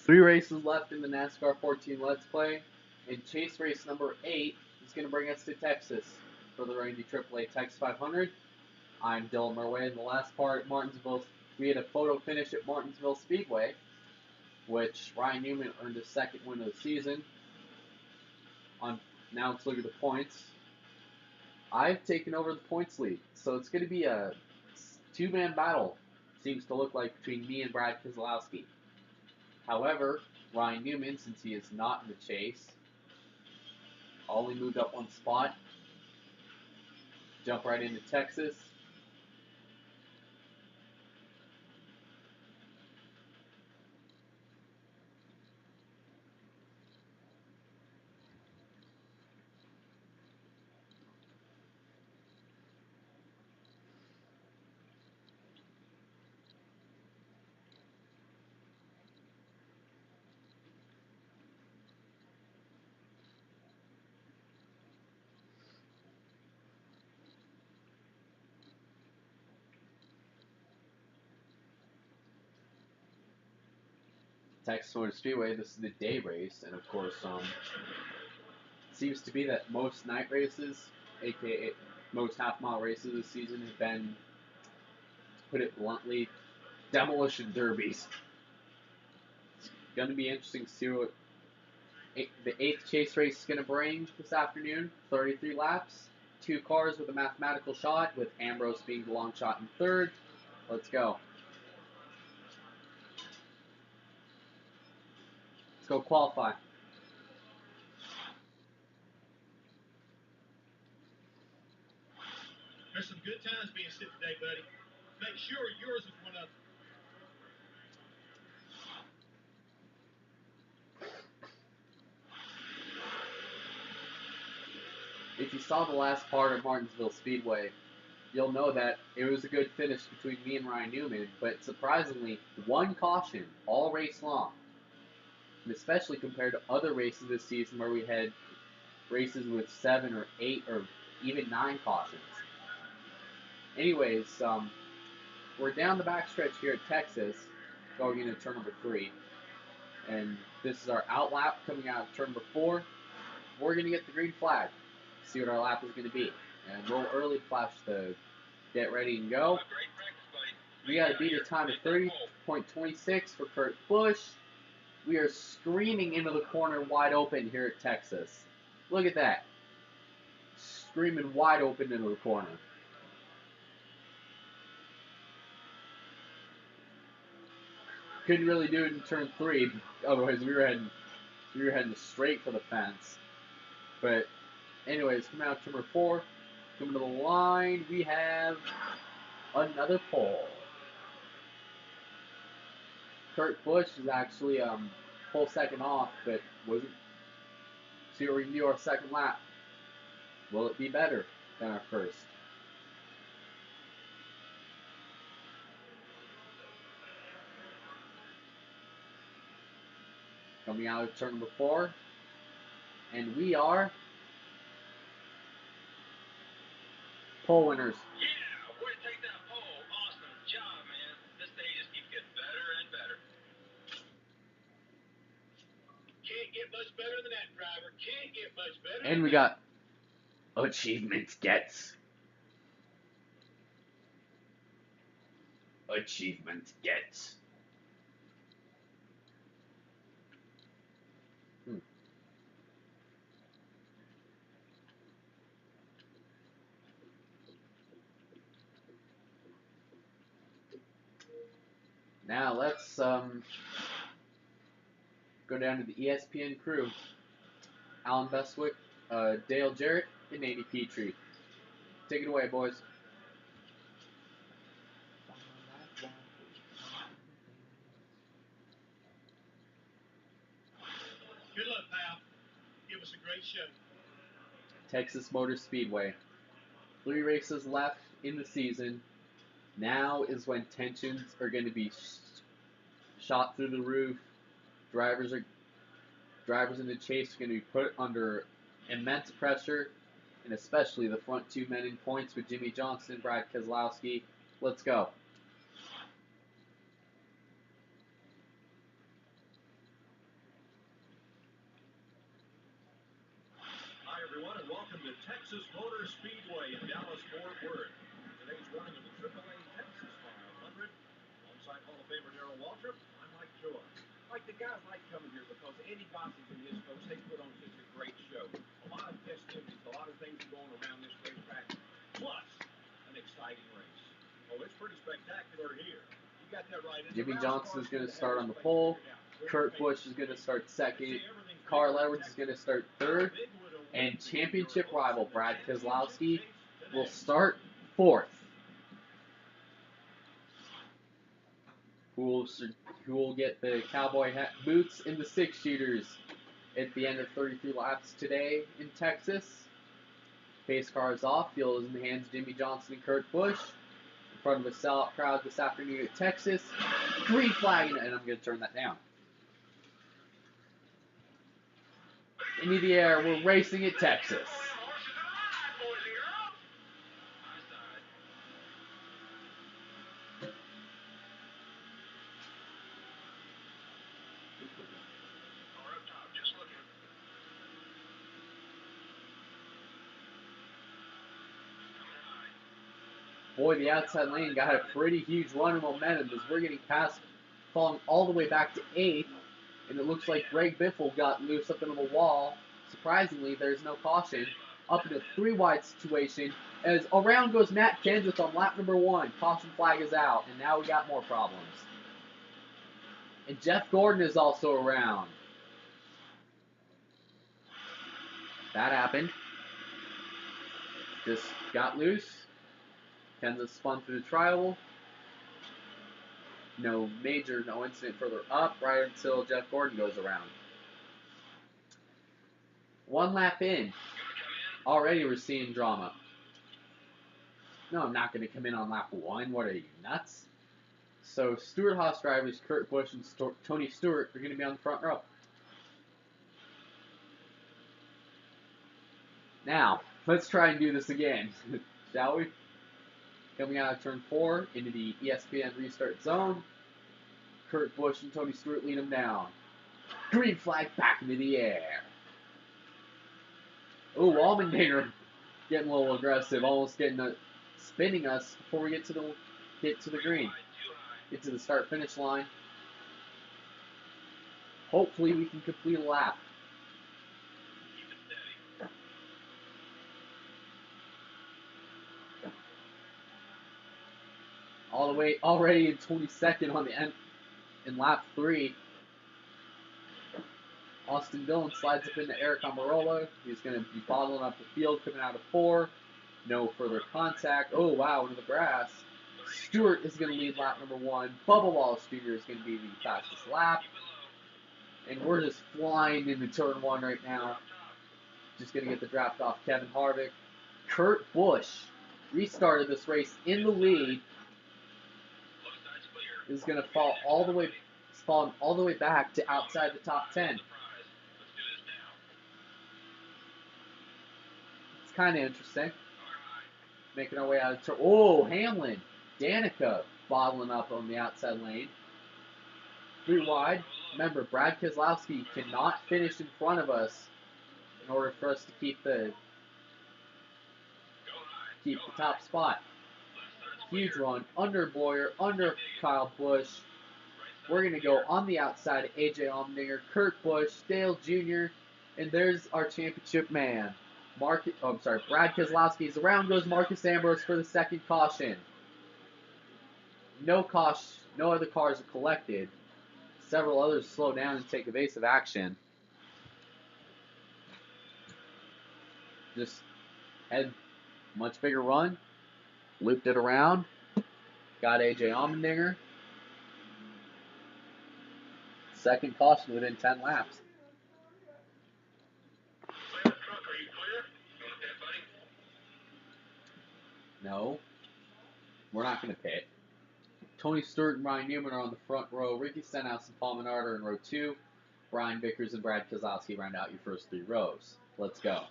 Three races left in the NASCAR 14 Let's Play, and chase race number 8 is going to bring us to Texas for the Randy AAA Texas 500. I'm Dylan Murway. In the last part, Martinsville, we had a photo finish at Martinsville Speedway, which Ryan Newman earned his second win of the season. Now let's look at the points. I've taken over the points lead, so it's going to be a two-man battle, seems to look like, between me and Brad Keselowski. However, Ryan Newman, since he is not in the chase, only moved up one spot. Jump right into Texas. Texas Motor Speedway, this is the day race, and of course, seems to be that most night races, aka most half-mile races this season, have been, to put it bluntly, demolition derbies. It's going to be interesting to see what the 8th chase race is going to bring this afternoon. 33 laps, 2 cars with a mathematical shot, with Ambrose being the long shot in 3rd. Let's go. Let's go qualify. There's some good times being set today, buddy. Make sure yours is one of them. If you saw the last part of Martinsville Speedway, you'll know that it was a good finish between me and Ryan Newman, but surprisingly, one caution all race long. And especially compared to other races this season where we had races with 7 or 8 or even 9 cautions. Anyways, we're down the backstretch here at Texas, going into turn number 3. And this is our out lap coming out of turn number 4. We're going to get the green flag, see what our lap is going to be. And roll early, flash the get ready and go. We got to beat a time of 30.26 for Kurt Busch. We are screaming into the corner wide open here at Texas. Look at that. Screaming wide open into the corner. Couldn't really do it in turn 3, otherwise we were heading straight for the fence. But anyways, coming out of turn number 4, coming to the line, we have another pole. Kurt Busch is actually full second off, but wasn't. See what we can do our second lap. Will it be better than our first? Coming out of turn number 4, and we are pole winners. Yeah, way to take that pole. Awesome job, man. This day just keeps getting better and better. Can't get much better than that, driver. Can't get much better. And we got achievement gets. Achievement gets. Now let's go down to the ESPN crew. Alan Bestwick, Dale Jarrett, and Andy Petrie. Take it away, boys. Good luck, pal. Give us a great show. Texas Motor Speedway. 3 races left in the season. Now is when tensions are going to be shot through the roof. Drivers in the chase are going to be put under immense pressure, and especially the front 2 men in points with Jimmy Johnson and Brad Keselowski. Let's go. Texas Motor Speedway in Dallas-Fort Worth. Today's running of the AAA Texas 500. Alongside Hall of Famer Darrell Waltrip, I'm Mike Joy. Mike, the guys like coming here because Andy Gossage and his folks, they put on such a great show. A lot of festivities, a lot of things are going around this racetrack, plus an exciting race. Oh, it's pretty spectacular here. You got that right. Jimmy Johnson is going to start on the pole. Kurt Busch is going to start second. Carl Edwards is going to start third. And championship rival Brad Keselowski will start fourth. Who will get the cowboy hat boots and the six-shooters at the end of 33 laps today in Texas. Pace car is off. Field is in the hands of Jimmy Johnson and Kurt Busch. In front of a sellout crowd this afternoon at Texas. Green flag, and I'm going to turn that down. Into the air, we're racing at Texas. Boy, the outside lane got a pretty huge run of momentum as we're getting past, falling all the way back to 8th, and it looks like Greg Biffle got loose up into the wall. Surprisingly, there's no caution. Up in a 3-wide situation, as around goes Matt Kenseth on lap number 1. Caution flag is out, and now we got more problems. And Jeff Gordon is also around. That happened. Just got loose. Kenseth spun through the triangle. No incident further up, right until Jeff Gordon goes around. 1 lap in. Already we're seeing drama. No, I'm not going to come in on lap 1. What are you, nuts? So Stewart-Haas drivers Kurt Busch and Tony Stewart are going to be on the front row. Now, let's try and do this again, shall we? Coming out of turn 4 into the ESPN restart zone. Kurt Busch and Tony Stewart lead them down. Green flag back into the air. Oh, Allmendinger getting a little aggressive, almost spinning us before we get to the green. Get to the start-finish line. Hopefully we can complete a lap. All the way already in 22nd on the end in lap 3. Austin Dillon slides up into Eric Almirola. He's going to be bottling up the field coming out of 4. No further contact. Oh, wow, into the grass. Stewart is going to lead lap number 1. Bubba Wallace Jr. is going to be the fastest lap. And we're just flying into turn 1 right now. Just going to get the draft off Kevin Harvick. Kurt Busch restarted this race in the lead. Is going to fall all the way back to outside the top 10. It's kind of interesting. Making our way out of turn. Oh, Hamlin, Danica bottling up on the outside lane. 3 wide. Remember, Brad Keselowski cannot finish in front of us in order for us to keep the top spot. Huge run under Boyer, under Kyle Busch. We're going to go on the outside of AJ Allmendinger, Kurt Busch, Dale Jr., and there's our championship man. Brad Keselowski's around goes Marcus Ambrose for the second caution. No other cars are collected. Several others slow down and take evasive action. Just had much bigger run. Looped it around. Got AJ Allmendinger. Second caution within 10 laps. No. We're not going to pit. Tony Stewart and Ryan Newman are on the front row. Ricky Stenhouse and Paul Menard are in row 2. Brian Vickers and Brad Keselowski round out your first 3 rows. Let's go. Okay,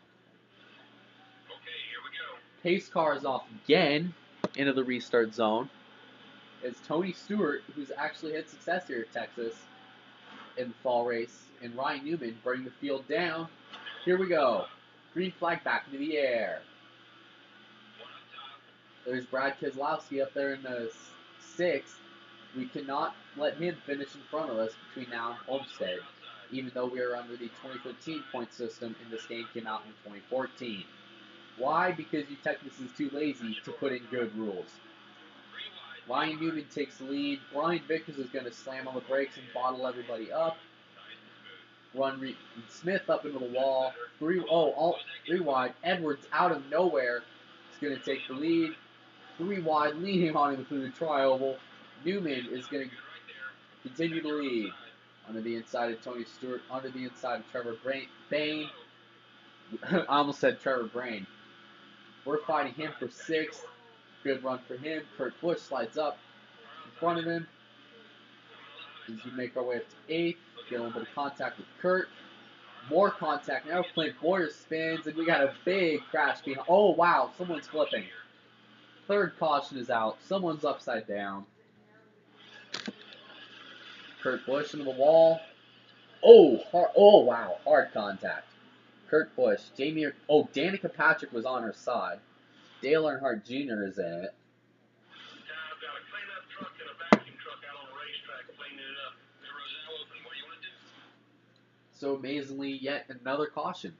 here we go. Pace car is off again into the restart zone. As Tony Stewart, who's actually had success here at Texas in the fall race, and Ryan Newman bring the field down. Here we go. Green flag back into the air. One up top. There's Brad Keselowski up there in the 6th. We cannot let him finish in front of us between now and Homestead, even though we are under the 2015 point system and this game came out in 2014. Why? Because Utechnics is too lazy to put in good rules. Ryan Newman takes the lead. Brian Vickers is going to slam on the brakes and bottle everybody up. Run Smith up into the wall. 3 wide. Edwards out of nowhere is going to take the lead. 3 wide, leading on him through the tri-oval. Newman is going to continue to lead. Under the inside of Tony Stewart. Under the inside of Trevor Bain. I almost said Trevor Brain. We're fighting him for 6th. Good run for him. Kurt Busch slides up in front of him. As we make our way up to 8th. Get a little bit of contact with Kurt. More contact. Now Clint Boyer spins, and we got a big crash behind. Oh, wow. Someone's flipping. 3rd caution is out. Someone's upside down. Kurt Busch into the wall. Oh, wow. Hard contact. Kurt Busch. Danica Patrick was on her side. Dale Earnhardt Jr. is in it. I've got a cleanup truck and a vacuum truck out on the racetrack cleaning it up. The Roselle open. What do you want to do? So amazingly, yet another caution.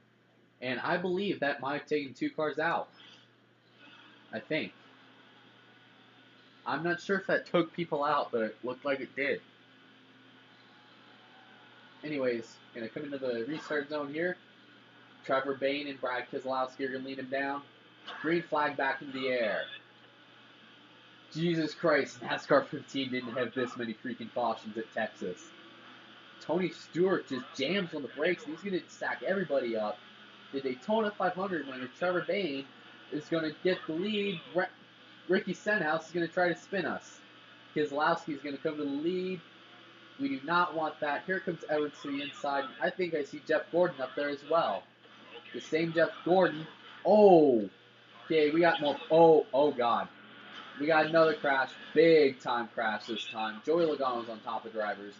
And I believe that might have taken 2 cars out. I think. I'm not sure if that took people out, but it looked like it did. Anyways, going to come into the restart zone here. Trevor Bain and Brad Keselowski are going to lead him down. Green flag back in the air. Jesus Christ, NASCAR 15 didn't have this many freaking cautions at Texas. Tony Stewart just jams on the brakes and he's going to stack everybody up. The Daytona 500 winner, Trevor Bain, is going to get the lead. Ricky Stenhouse is going to try to spin us. Keselowski is going to come to the lead. We do not want that. Here comes Edwards to the inside. I think I see Jeff Gordon up there as well. The same Jeff Gordon. Oh, okay, we got more. Oh God. We got another crash. Big time crash this time. Joey Logano's on top of drivers.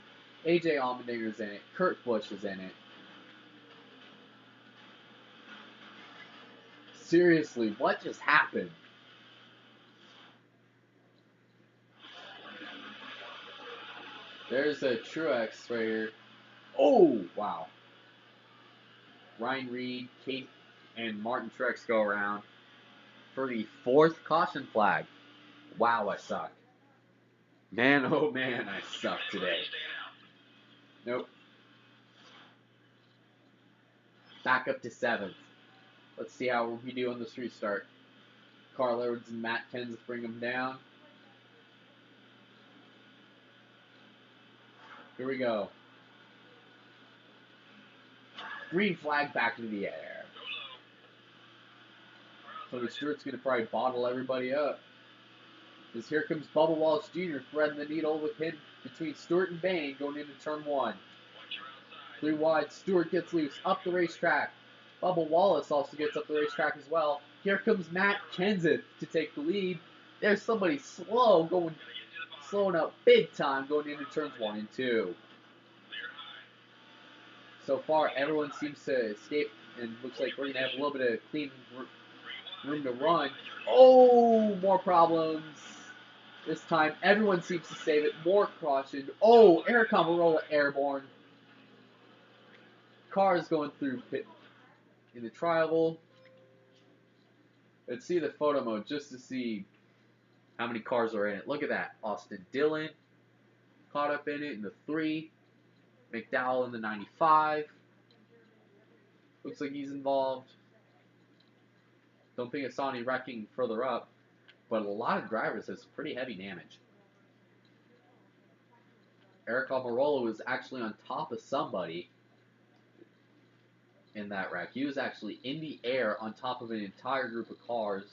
AJ Allmendinger's in it. Kurt Busch is in it. Seriously, what just happened? There's a Truex right here. Oh, wow. Ryan Reed, Kate, and Martin Truex go around for the 4th caution flag. Wow, I suck. Man, oh man, I suck today. Nope. Back up to 7th. Let's see how we do on this restart. Carl Edwards and Matt Kenseth bring them down. Here we go. Green flag back into the air. Tony Stewart's going to probably bottle everybody up. Because here comes Bubba Wallace Jr. threading the needle with him between Stewart and Bain going into turn 1. 3 wide, Stewart gets loose up the racetrack. Bubba Wallace also gets up the racetrack as well. Here comes Matt Kenseth to take the lead. There's somebody slowing up big time going into turns 1 and 2. So far, everyone seems to escape, and looks like we're going to have a little bit of clean room to run. Oh, more problems. This time, everyone seems to save it. More caution. Oh, Eric Almirola airborne. Cars going through pit in the tri-oval. Let's see the photo mode just to see how many cars are in it. Look at that. Austin Dillon caught up in it in the 3. McDowell in the 95. Looks like he's involved. Don't think I saw any wrecking further up, but a lot of drivers have some pretty heavy damage. Eric Almirola was actually on top of somebody in that wreck. He was actually in the air on top of an entire group of cars.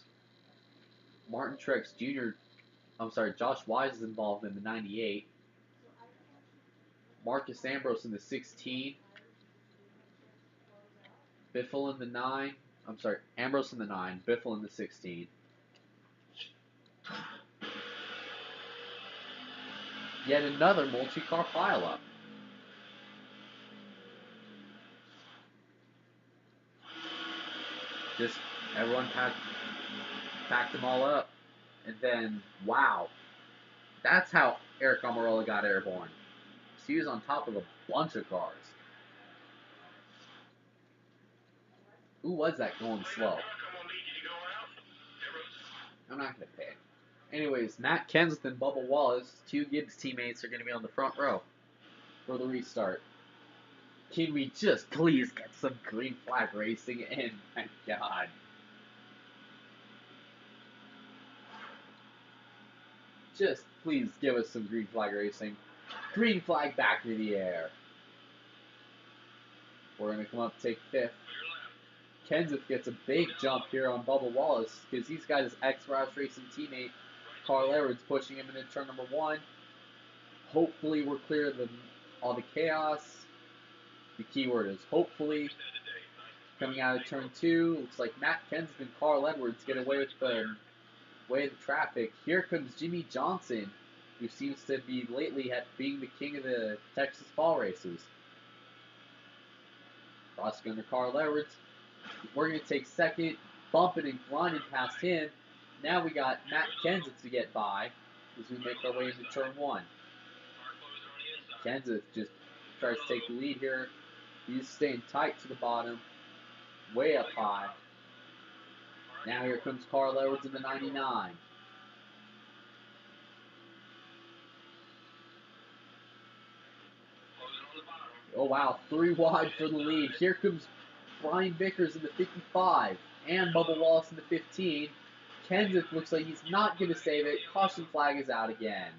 Martin Truex Jr., Josh Wise is involved in the 98. Marcus Ambrose in the 16. Biffle in the 9. Ambrose in the 9. Biffle in the 16. Yet another multi-car pileup. Just everyone packed them all up. And then, wow, that's how Eric Almirola got airborne. So he was on top of a bunch of cars. Who was that going slow? I'm not going to pick. Anyways, Matt Kenseth and Bubba Wallace, two Gibbs teammates, are going to be on the front row for the restart. Can we just please get some green flag racing in? My God. Just please give us some green flag racing. Green flag back into the air. We're going to come up, take fifth. Kenseth gets a big jump here on Bubba Wallace because he's got his ex-Roush Racing teammate, Carl Edwards, pushing him into turn number one. Hopefully we're clear of all the chaos. The key word is hopefully. Coming out of turn two, looks like Matt Kenseth and Carl Edwards get away with the traffic. Here comes Jimmy Johnson, who seems to be lately being the king of the Texas fall races. Crossing under Carl Edwards. We're going to take second, bumping and grinding past him. Now we got Matt Kenseth to get by as we make our way into turn one. Kenseth just tries to take the lead here. He's staying tight to the bottom, way up high. Now here comes Carl Edwards in the 99. Oh wow, 3 wide for the lead. Here comes Brian Vickers in the 55 and Bubba Wallace in the 15. Kenseth looks like he's not going to save it. Caution flag is out again.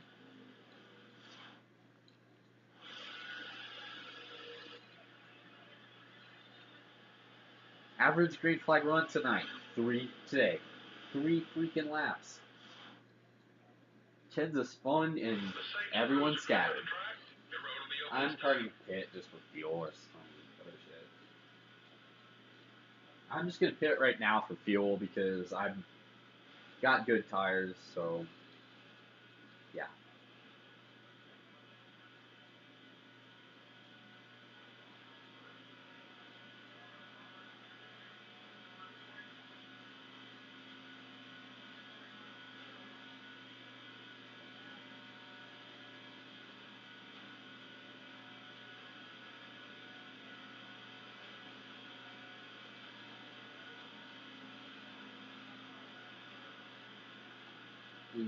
Average green flag run tonight. 3 today. 3 freaking laps. Kenseth's fun and everyone's scattered. I'm probably pit just for fuel or some other shit. I'm just gonna pit right now for fuel because I've got good tires, so yeah.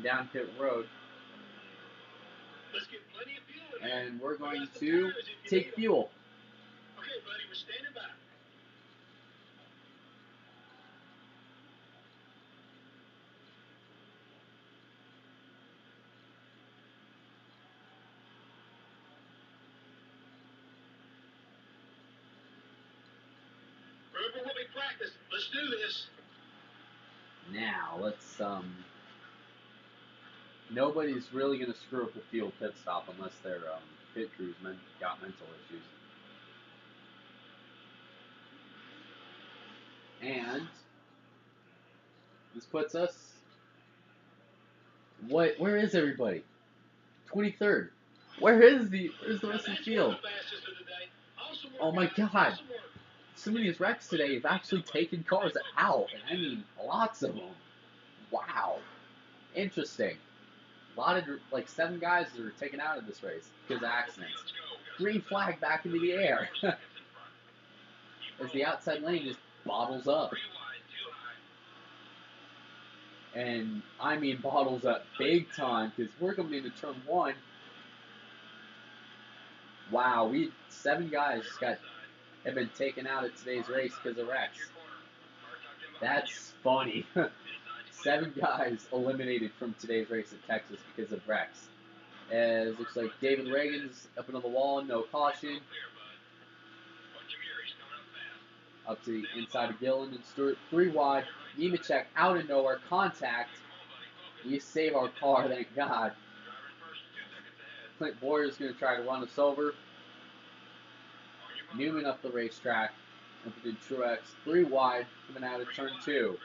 Down pit road. And we're going to take fuel. Okay, buddy, we're standing by. Remember what we practiced. Let's do this. Now, let's, nobody's really going to screw up the fuel pit stop unless their pit crew's got mental issues. And this puts us, where is everybody? 23rd. Where's the rest of the field? Oh my God. Some of these wrecks today have actually taken cars out, and I mean lots of them. Wow. Interesting. A lot of, like 7 guys that were taken out of this race because of accidents. Green flag back into the air. As the outside lane just bottles up. And I mean bottles up big time because we're coming into turn 1. Wow, 7 guys have been taken out of today's race because of wrecks. That's funny. 7 guys eliminated from today's race at Texas because of wrecks. As looks like David Reagan's up into the wall, no caution. Up to the inside of Gillen and Stewart, 3 wide. Nemechek out of nowhere, contact. We save our car, thank God. Clint Boyer's going to try to run us over. Newman up the racetrack. Up to Truex, 3 wide, coming out of turn 2.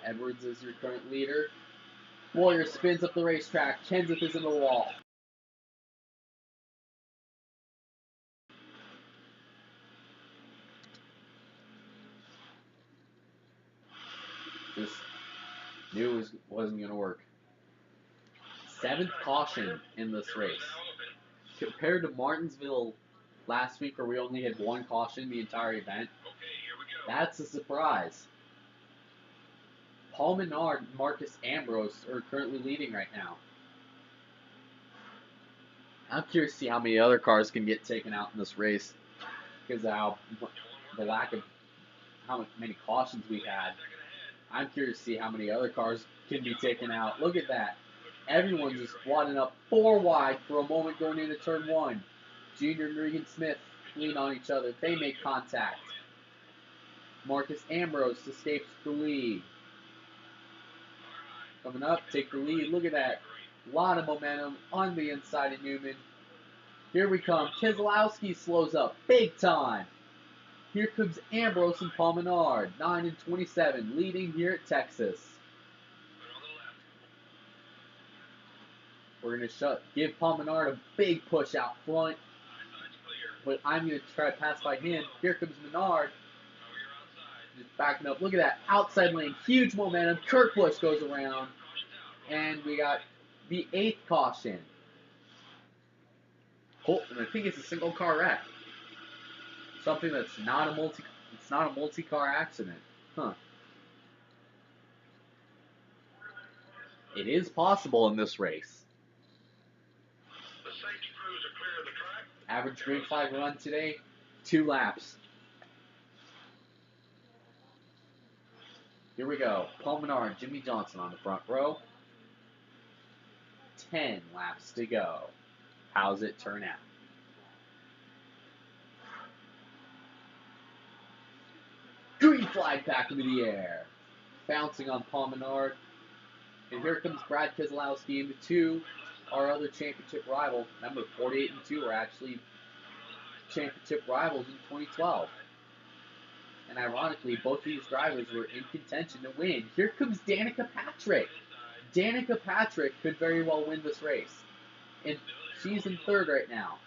Edwards is your current leader. Boyer spins up the racetrack. Kenseth is in the wall. Just knew it wasn't going to work. 7th caution in this race. Compared to Martinsville last week where we only had 1 caution the entire event, that's a surprise. Paul Menard and Marcus Ambrose are currently leading right now. I'm curious to see how many other cars can get taken out in this race because of the lack of how many cautions we had. I'm curious to see how many other cars can be taken out. Look at that. Everyone's just wadding up 4 wide for a moment going into turn 1. Junior and Regan Smith lean on each other. They make contact. Marcus Ambrose escapes the lead. Coming up, take the lead. Look at that. A lot of momentum on the inside of Newman. Here we come. Keselowski slows up big time. Here comes Ambrose and Paul Menard. 9 and 27 leading here at Texas. We're going to give Paul Menard a big push out front. But I'm going to try to pass by him. Here comes Menard. Just backing up. Look at that. Outside lane. Huge momentum. Kurt Busch goes around. And we got the 8th caution. And I think it's a single car wreck. Something that's not a multi-car accident. Huh. It is possible in this race. The safety crews are clear of the track. Average green flag run today, 2 laps. Here we go. Paul Menard and Jimmy Johnson on the front row. 10 laps to go. How's it turn out? Green flag back into the air. Bouncing on Paul Menard. And here comes Brad Keselowski into 2. Our other championship rival. Remember, 48 and 2 are actually championship rivals in 2012. And ironically, both of these drivers were in contention to win. Here comes Danica Patrick. Danica Patrick could very well win this race. And she's in 3rd right now.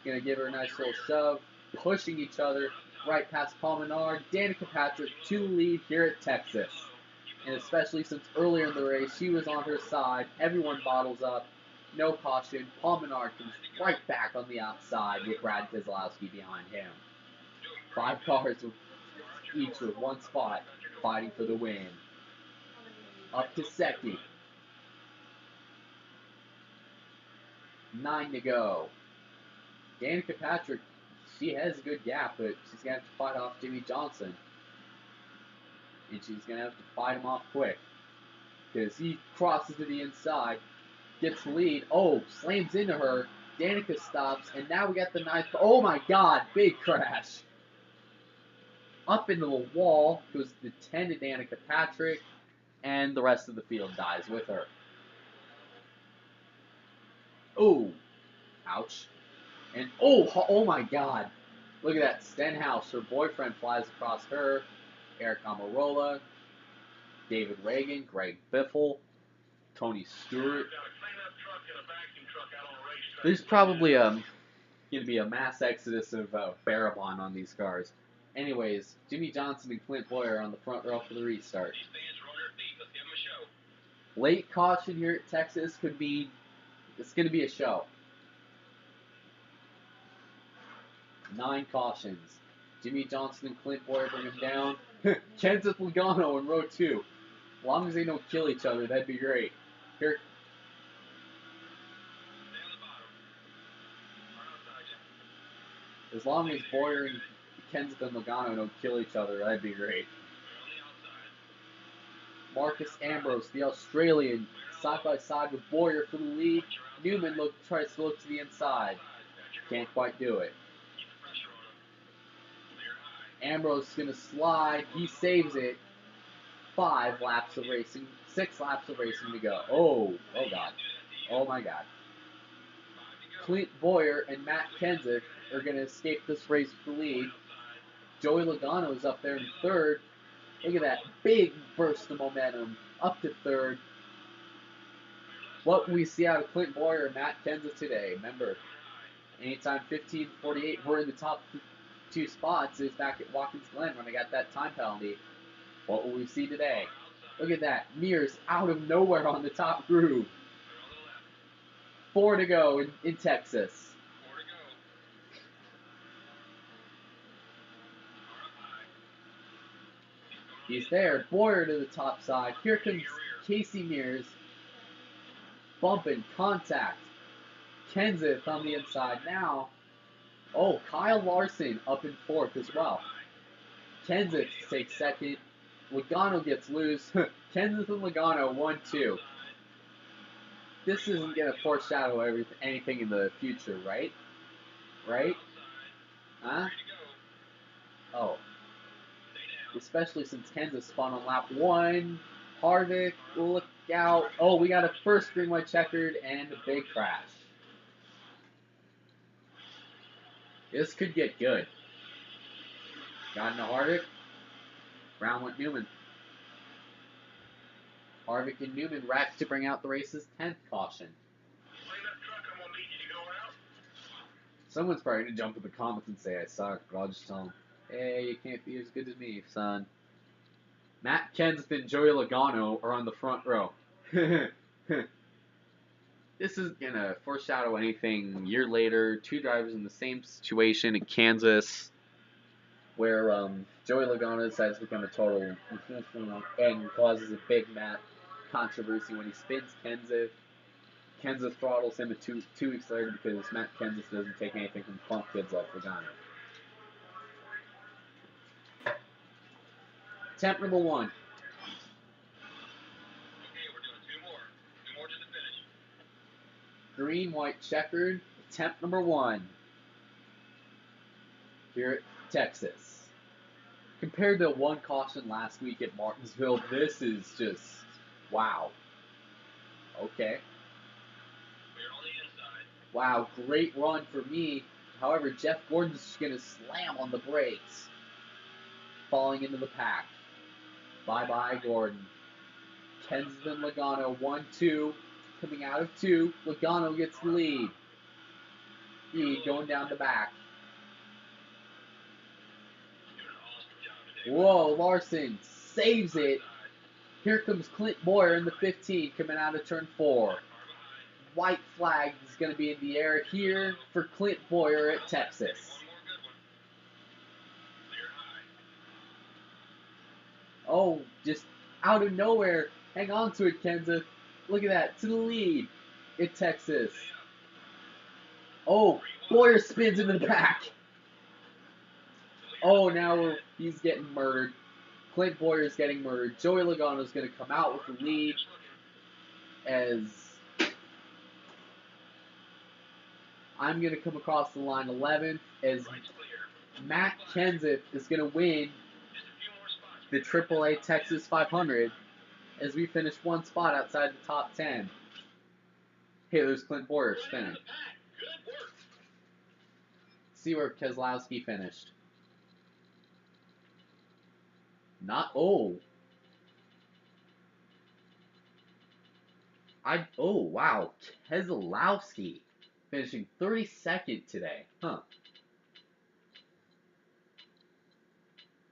Gonna give her a nice little shove. Pushing each other right past Paul Menard. Danica Patrick to the lead here at Texas. And especially since earlier in the race, she was on her side. Everyone bottles up. No caution. Paul Menard comes right back on the outside with Brad Keselowski behind him. 5 cars each with 1 spot fighting for the win. Up to 2nd. 9 to go. Danica Patrick, she has a good gap, but she's going to have to fight off Jimmy Johnson. And she's going to have to fight him off quick. Because he crosses to the inside, gets the lead. Oh, slams into her. Danica stops, and now we got the 9th. Oh my God, big crash. Up into the wall goes the 10 to Danica Patrick, and the rest of the field dies with her. Oh, ouch. And oh my God. Look at that. Stenhouse, her boyfriend, flies across her. Eric Amarola, David Reagan, Greg Biffle, Tony Stewart. There's probably going to be a mass exodus of Barabon on these cars. Anyways, Jimmy Johnson and Clint Boyer on the front row for the restart. Late caution here at Texas could be, it's going to be a show. 9 cautions. Jimmy Johnson and Clint Boyer bring him down. Kenseth Logano in row 2. As long as they don't kill each other, that'd be great. Here. As long as Boyer and Kenseth and Logano don't kill each other, that'd be great. Marcus Ambrose, the Australian, side by side with Boyer for the lead. Newman tries to look to the inside. Can't quite do it. Ambrose is going to slide. He saves it. 5 laps of racing. 6 laps of racing to go. Oh God. Oh my God. Clint Boyer and Matt Kenseth are going to escape this race with the lead. Joey Logano is up there in 3rd. Look at that big burst of momentum. Up to 3rd. What we see out of Clint Boyer and Matt Kenseth today. Remember, anytime 15:48, we're in the top 2 spots. Is back at Watkins Glen when I got that time penalty. What will we see today? Look at that. Mears out of nowhere on the top groove. 4 to go in Texas. He's there. Boyer to the top side. Here comes Casey Mears. Bumping contact. Kenseth on the inside now. Oh, Kyle Larson up in 4th as well. Kenseth takes 2nd. Logano gets loose. Kenseth and Logano 1-2. This isn't going to foreshadow anything in the future, right? Right? Huh? Oh. Especially since Kenseth spun on lap 1. Harvick, look out. Oh, we got a first green white checkered and a big crash. This could get good. Got into Harvick. Brown went Newman. Harvick and Newman wrapped to bring out the race's 10th caution. Someone's probably going to jump in the comments and say I suck, but I'll just tell them, hey, you can't be as good as me, son. Matt Kenseth and Joey Logano are on the front row. This isn't going to foreshadow anything. A year later, 2 drivers in the same situation in Kansas, where Joey Logano decides to become a total and causes a big Matt controversy when he spins Kenseth. Kenseth throttles him 2 weeks later because Matt Kenseth doesn't take anything from punk kids like Logano. Attempt number 1. Okay, we're doing 2 more. 2 more to the finish. Green, white, checkered. Attempt number 1. Here at Texas. Compared to 1 caution last week at Martinsville, this is just wow. Okay. We're on the inside. Wow, great run for me. However, Jeff Gordon's just going to slam on the brakes. Falling into the pack. Bye-bye, Gordon. Kenseth and Logano, 1-2. Coming out of 2. Logano gets the lead. Lead going down the back. Whoa, Larson saves it. Here comes Clint Boyer in the 15 coming out of turn 4. White flag is going to be in the air here for Clint Boyer at Texas. Oh, just out of nowhere. Hang on to it, Kenseth. Look at that. To the lead at Texas. Oh, Boyer spins into the back. Oh, now he's getting murdered. Clint Boyer's getting murdered. Joey Logano's going to come out with the lead as I'm going to come across the line 11th as Matt Kenseth is going to win the AAA Texas 500 as we finish 1 spot outside the top 10. Hey, there's Clint Boyer spinning. See where Keselowski finished. Oh, wow. Keselowski finishing 32nd today. Huh.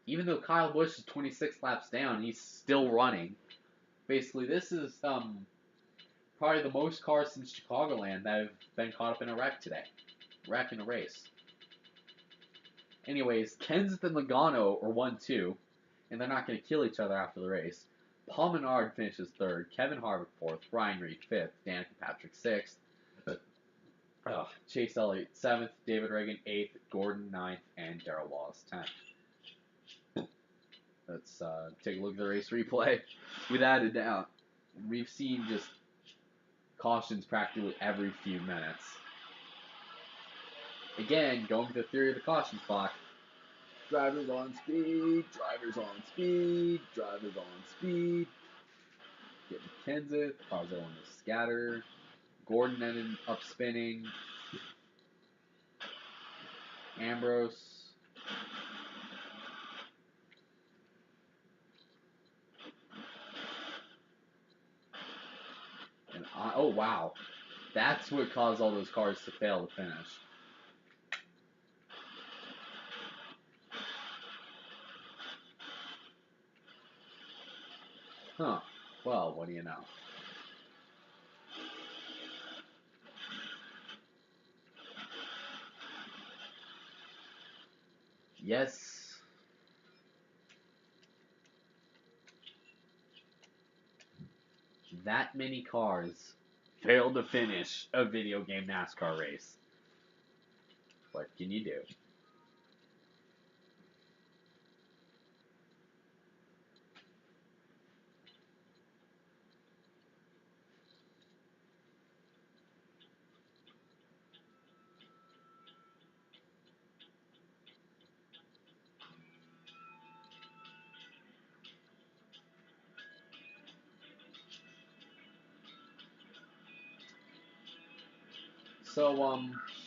Even though Kyle Busch is 26 laps down, he's still running. Basically, this is probably the most cars since Chicagoland that have been caught up in a wreck today. Wreck in a race. Anyways, Kenseth and Logano are 1-2, and they're not going to kill each other after the race. Paul Menard finishes 3rd, Kevin Harvick 4th, Ryan Reed 5th, Danica Patrick 6th, Chase Elliott 7th, David Reagan 8th, Gordon 9th, and Darrell Wallace 10th. Let's take a look at the race replay. Without a doubt, we've seen just cautions practically every few minutes. Again, going to the theory of the caution clock. Drivers on speed, drivers on speed, drivers on speed. Getting Kenseth, Pazo on the scatter. Gordon ended up spinning. Ambrose. And oh, wow. That's what caused all those cars to fail to finish. Huh. Well, what do you know? Yes. That many cars failed to finish a video game NASCAR race. What can you do? So,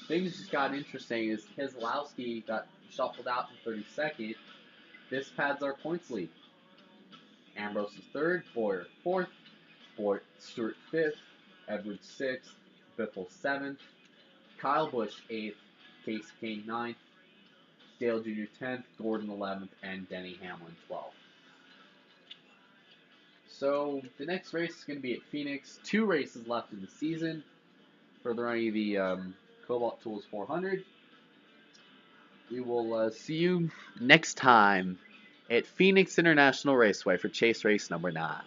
things just got interesting as Keselowski got shuffled out to 32nd. This pads our points lead. Ambrose is third, Boyer fourth, Stewart fifth, Edwards sixth, Biffle seventh, Kyle Busch eighth, Case King ninth, Dale Jr. 10th, Gordon 11th, and Denny Hamlin 12th. So the next race is going to be at Phoenix. 2 races left in the season for the Cobalt Tools 400. We will see you next time at Phoenix International Raceway for Chase Race number 9.